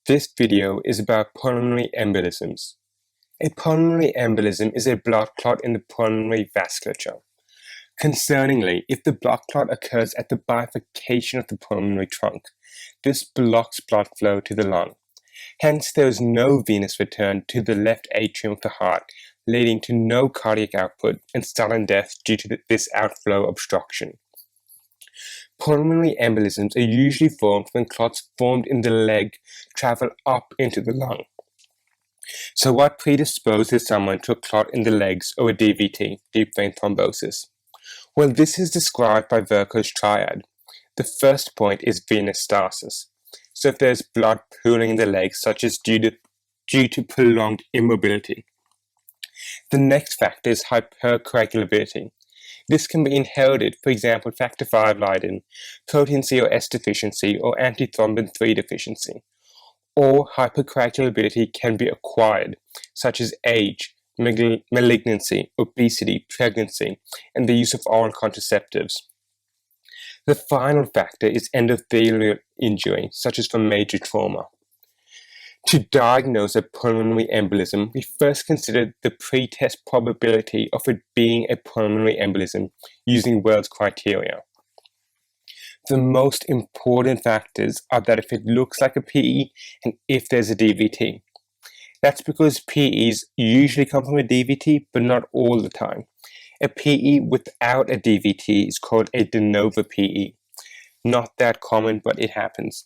This video is about pulmonary embolisms. A pulmonary embolism is a blood clot in the pulmonary vasculature. Concerningly, if the blood clot occurs at the bifurcation of the pulmonary trunk, this blocks blood flow to the lung. Hence, there is no venous return to the left atrium of the heart, leading to no cardiac output and sudden death due to this outflow obstruction. Pulmonary embolisms are usually formed when clots formed in the leg travel up into the lung. So what predisposes someone to a clot in the legs or a DVT, deep vein thrombosis? Well, this is described by Virchow's triad. The first point is venous stasis. So if there's blood pooling in the legs, such as due to prolonged immobility. The next factor is hypercoagulability. This can be inherited, for example, factor V Leiden, protein C or S deficiency, or antithrombin 3 deficiency. Or hypercoagulability can be acquired, such as age, malignancy, obesity, pregnancy, and the use of oral contraceptives. The final factor is endothelial injury, such as from major trauma. To diagnose a pulmonary embolism, we first consider the pre-test probability of it being a pulmonary embolism using Wells criteria. The most important factors are that if it looks like a PE and if there's a DVT. That's because PEs usually come from a DVT, but not all the time. A PE without a DVT is called a de novo PE. Not that common, but it happens.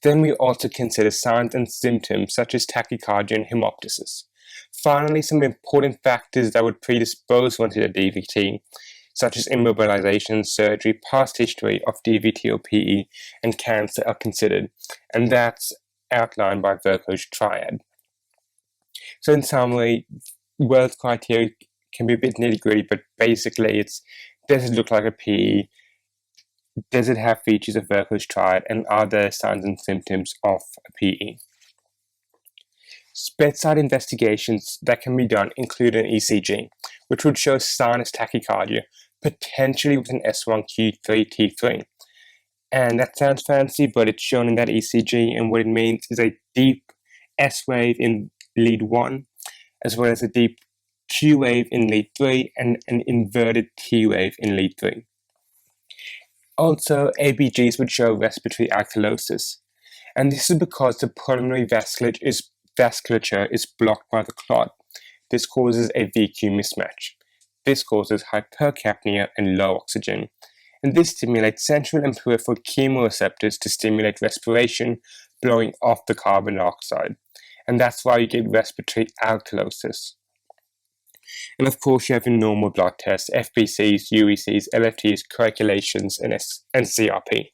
Then we also consider signs and symptoms such as tachycardia and hemoptysis. Finally, some important factors that would predispose one to the DVT, such as immobilization, surgery, past history of DVT or PE, and cancer are considered, and that's outlined by Virchow's triad. So in summary, Wells criteria can be a bit nitty-gritty, but basically it's, does it look like a PE? Does it have features of Virchow's triad, and are there signs and symptoms of a PE? Bedside investigations that can be done include an ECG, which would show sinus tachycardia, potentially with an S1Q3T3. And that sounds fancy, but it's shown in that ECG, and what it means is a deep S wave in lead 1, as well as a deep Q wave in lead 3, and an inverted T wave in lead 3. Also, ABGs would show respiratory alkalosis, and this is because the pulmonary vasculature is blocked by the clot. This causes a VQ mismatch. This causes hypercapnia and low oxygen, and this stimulates central and peripheral chemoreceptors to stimulate respiration, blowing off the carbon dioxide, and that's why you get respiratory alkalosis. And of course, you have your normal blood tests, FBCs, UECs, LFTs, coagulations, and CRP.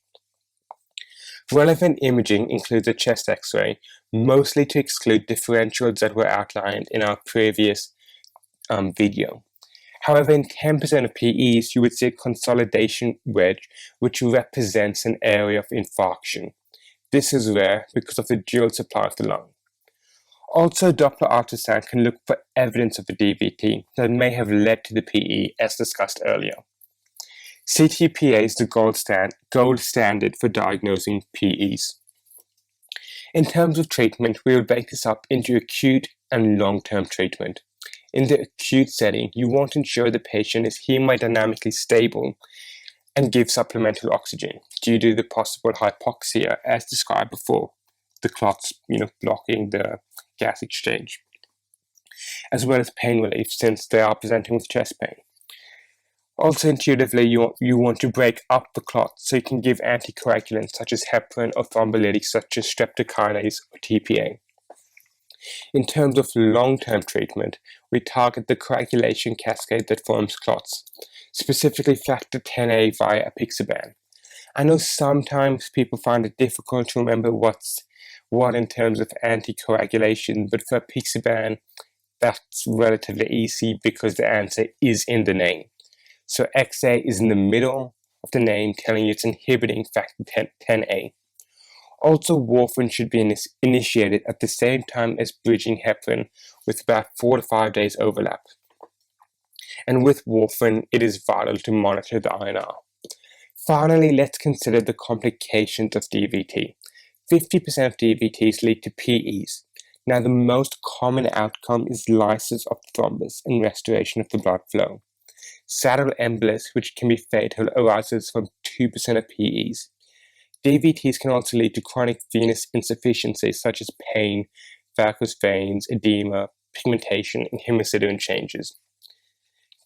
Relevant imaging includes a chest X-ray, mostly to exclude differentials that were outlined in our previous video. However, in 10% of PEs, you would see a consolidation wedge, which represents an area of infarction. This is rare because of the dual supply of the lung. Also, Doppler ultrasound can look for evidence of a DVT that may have led to the PE, as discussed earlier. CTPA is the gold standard for diagnosing PEs. In terms of treatment, we will break this up into acute and long-term treatment. In the acute setting, you want to ensure the patient is hemodynamically stable and give supplemental oxygen due to the possible hypoxia, as described before, the clots, blocking the gas exchange, as well as pain relief since they are presenting with chest pain. Also, intuitively, you want to break up the clots so you can give anticoagulants such as heparin or thrombolytics such as streptokinase or TPA. In terms of long-term treatment, we target the coagulation cascade that forms clots, specifically factor Xa via apixaban. I know sometimes people find it difficult to remember what in terms of anticoagulation, but for apixaban, that's relatively easy because the answer is in the name. So XA is in the middle of the name, telling you it's inhibiting factor 10A. Also, warfarin should be initiated at the same time as bridging heparin with about 4 to 5 days overlap. And with warfarin, it is vital to monitor the INR. Finally, let's consider the complications of DVT. 50% of DVTs lead to PEs. Now, the most common outcome is lysis of the thrombus and restoration of the blood flow. Saddle embolus, which can be fatal, arises from 2% of PEs. DVTs can also lead to chronic venous insufficiency, such as pain, varicose veins, edema, pigmentation, and hemosiderin changes.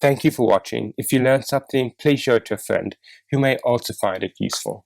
Thank you for watching. If you learned something, please share it to a friend who may also find it useful.